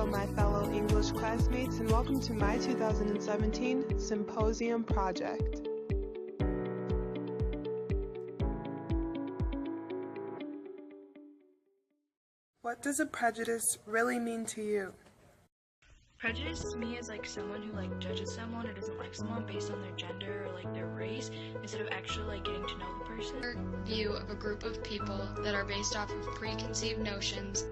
Hello, my fellow English classmates, and welcome to my 2017 Symposium project. What does a prejudice really mean to you? Prejudice to me is like someone who judges someone or doesn't like someone based on their gender or their race instead of actually getting to know the person. View of a group of people that are based off of preconceived notions.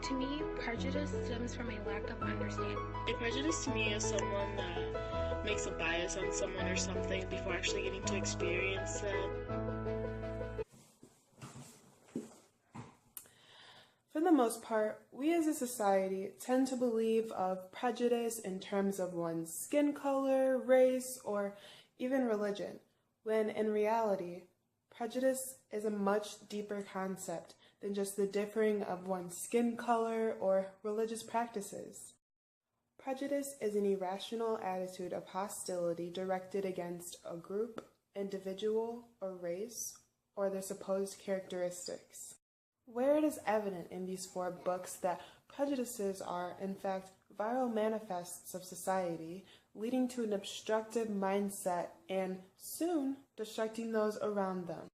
To me, prejudice stems from a lack of understanding. A prejudice to me is someone that makes a bias on someone or something before actually getting to experience them. For the most part, we as a society tend to believe of prejudice in terms of one's skin color, race, or even religion, when in reality, prejudice is a much deeper concept than just the differing of one's skin color or religious practices. Prejudice is an irrational attitude of hostility directed against a group, individual, or race, or their supposed characteristics. Where it is evident in these 4 books that prejudices are, in fact, viral manifests of society, leading to an obstructive mindset and, soon, destructing those around them.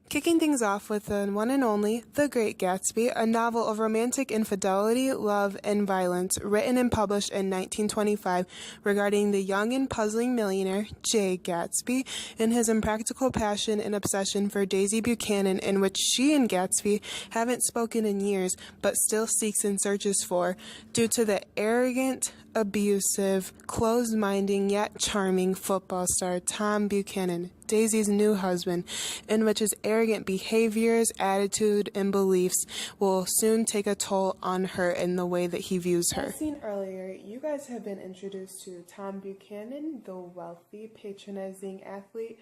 Kicking things off with the one and only The Great Gatsby, a novel of romantic infidelity, love, and violence, written and published in 1925 regarding the young and puzzling millionaire, J. Gatsby, and his impractical passion and obsession for Daisy Buchanan, in which she and Gatsby haven't spoken in years, but still seeks and searches for, due to the arrogant, abusive, closed-minded yet charming football star Tom Buchanan, Daisy's new husband, in which his arrogant behaviors, attitude, and beliefs will soon take a toll on her in the way that he views her. As seen earlier, you guys have been introduced to Tom Buchanan, the wealthy, patronizing athlete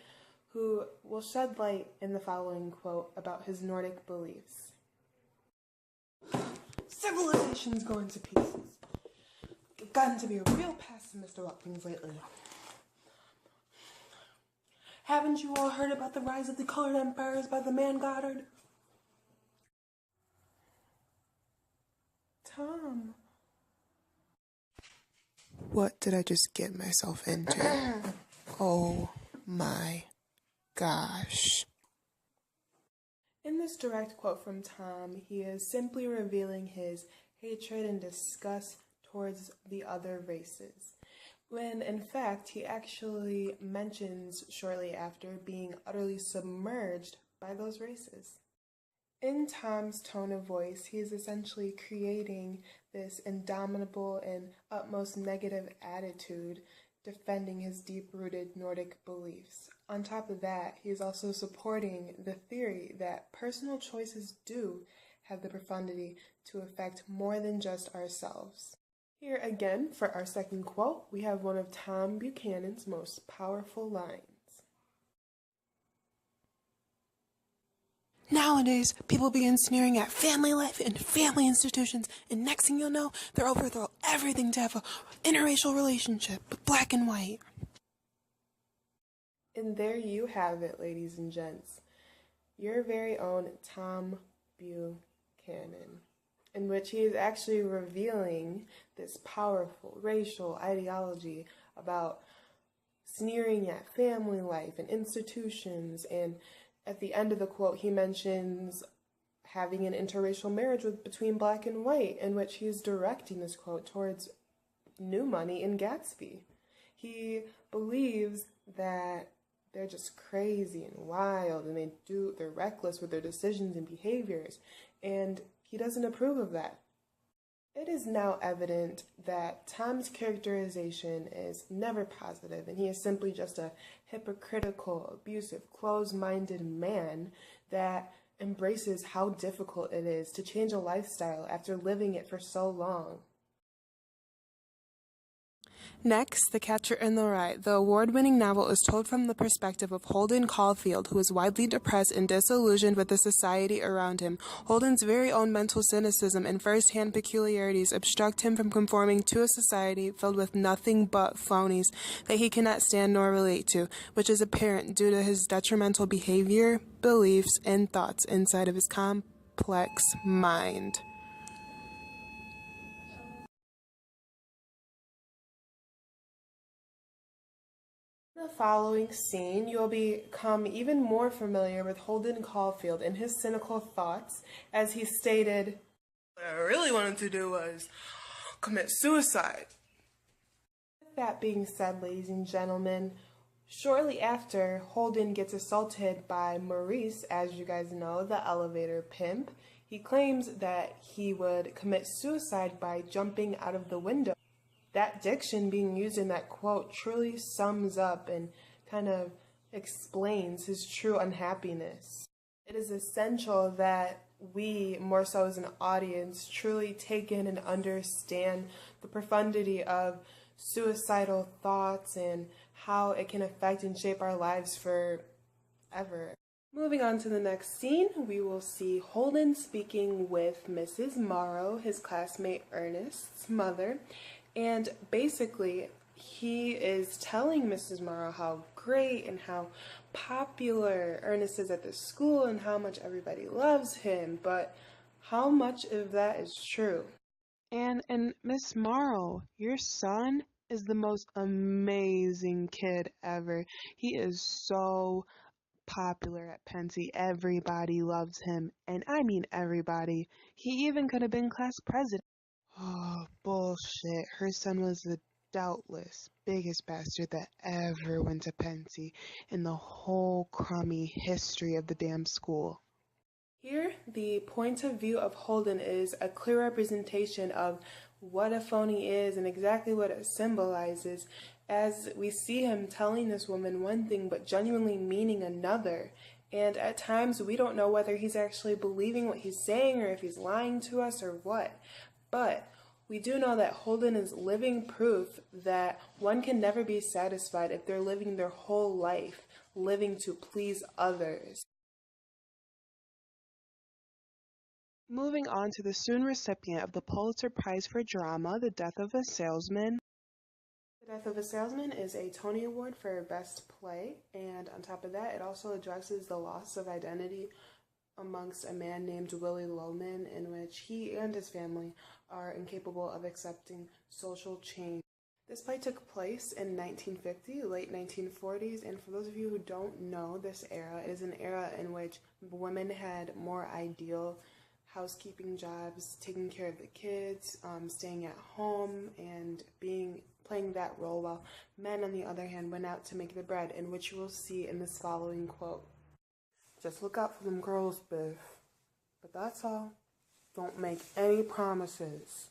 who will shed light in the following quote about his Nordic beliefs. Civilization's going to pieces. You've gotten to be a real pessimist about things lately. Haven't you all heard about the rise of the colored empires by the man Goddard? Tom. What did I just get myself into? Oh my gosh. In this direct quote from Tom, he is simply revealing his hatred and disgust towards the other races, when in fact he actually mentions shortly after being utterly submerged by those races. In Tom's tone of voice, he is essentially creating this indomitable and utmost negative attitude, defending his deep-rooted Nordic beliefs. On top of that, he is also supporting the theory that personal choices do have the profundity to affect more than just ourselves. Here again, for our second quote, we have one of Tom Buchanan's most powerful lines. Nowadays, people begin sneering at family life and family institutions, and next thing you'll know, they'll overthrow everything to have an interracial relationship with black and white. And there you have it, ladies and gents. Your very own Tom Buchanan, in which he is actually revealing this powerful racial ideology about sneering at family life and institutions, and at the end of the quote he mentions having an interracial marriage between black and white, in which he is directing this quote towards new money in Gatsby. He believes that they're just crazy and wild, and they're reckless with their decisions and behaviors, and he doesn't approve of that. It is now evident that Tom's characterization is never positive, and he is simply just a hypocritical, abusive, closed-minded man that embraces how difficult it is to change a lifestyle after living it for so long. Next, The Catcher in the Rye. The award-winning novel is told from the perspective of Holden Caulfield, who is widely depressed and disillusioned with the society around him. Holden's very own mental cynicism and first-hand peculiarities obstruct him from conforming to a society filled with nothing but phonies that he cannot stand nor relate to, which is apparent due to his detrimental behavior, beliefs, and thoughts inside of his complex mind. In the following scene, you'll become even more familiar with Holden Caulfield and his cynical thoughts as he stated, "What I really wanted to do was commit suicide." With that being said, ladies and gentlemen, shortly after, Holden gets assaulted by Maurice, as you guys know, the elevator pimp. He claims that he would commit suicide by jumping out of the window. That diction being used in that quote truly sums up and kind of explains his true unhappiness. It is essential that we, more so as an audience, truly take in and understand the profundity of suicidal thoughts and how it can affect and shape our lives forever. Moving on to the next scene, we will see Holden speaking with Mrs. Morrow, his classmate Ernest's mother, and basically he is telling Mrs. Morrow how great and how popular Ernest is at the school and how much everybody loves him, but how much of that is true? And Miss Morrow, your son is the most amazing kid ever. He is so popular at Pensy. Everybody loves him, and I mean everybody. He even could have been class president. Oh, bullshit. Her son was the doubtless biggest bastard that ever went to Pensy in the whole crummy history of the damn school. Here, the point of view of Holden is a clear representation of what a phony is and exactly what it symbolizes, as we see him telling this woman one thing but genuinely meaning another. And at times we don't know whether he's actually believing what he's saying or if he's lying to us or what. But we do know that Holden is living proof that one can never be satisfied if they're living their whole life living to please others. Moving on to the soon recipient of the Pulitzer Prize for Drama, The Death of a Salesman. The Death of a Salesman is a Tony Award for Best Play, and on top of that, it also addresses the loss of identity amongst a man named Willie Loman, in which he and his family are incapable of accepting social change. This play took place in 1950, late 1940s, and for those of you who don't know this era, it is an era in which women had more ideal housekeeping jobs, taking care of the kids, staying at home, and playing that role, while men, on the other hand, went out to make the bread, in which you will see in this following quote. "Just look out for them girls, Biff. But that's all. Don't make any promises."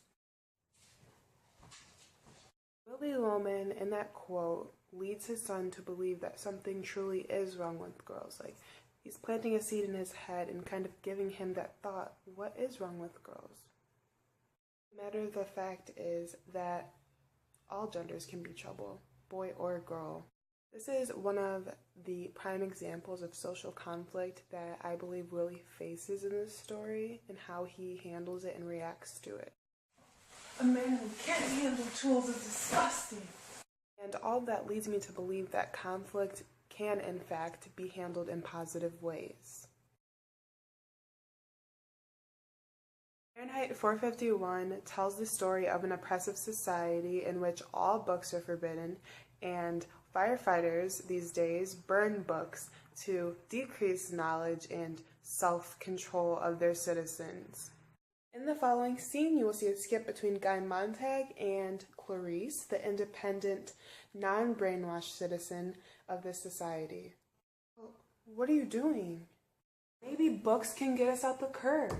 Willie Loman, in that quote, leads his son to believe that something truly is wrong with girls. Like, he's planting a seed in his head and kind of giving him that thought, what is wrong with girls? The matter of the fact is that all genders can be trouble, boy or girl. This is one of the prime examples of social conflict that I believe Willie faces in this story and how he handles it and reacts to it. A man who can't handle tools is disgusting. And all that leads me to believe that conflict can, in fact, be handled in positive ways. Fahrenheit 451 tells the story of an oppressive society in which all books are forbidden, and firefighters these days burn books to decrease knowledge and self-control of their citizens. In the following scene, you will see a skip between Guy Montag and Clarice, the independent, non-brainwashed citizen of this society. What are you doing? Maybe books can get us out the curve.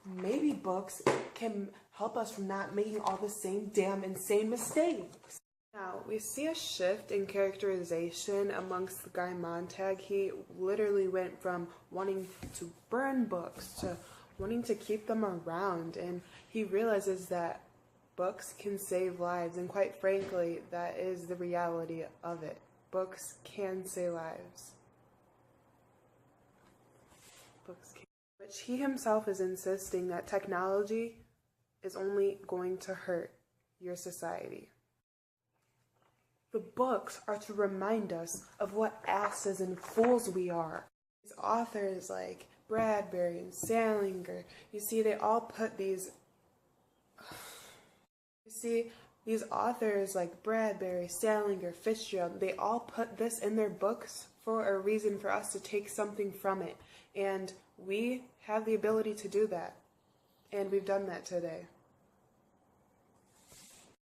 Maybe books can help us from not making all the same damn insane mistakes. Now, we see a shift in characterization amongst Guy Montag. He literally went from wanting to burn books to wanting to keep them around, and he realizes that books can save lives, and quite frankly, that is the reality of it. Books can save lives. Books can. Which he himself is insisting that technology is only going to hurt your society. The books are to remind us of what asses and fools we are. These authors like Bradbury and Salinger, you see, they all put these... You see, These authors like Bradbury, Salinger, Fitzgerald, they all put this in their books for a reason, for us to take something from it. And we have the ability to do that. And we've done that today.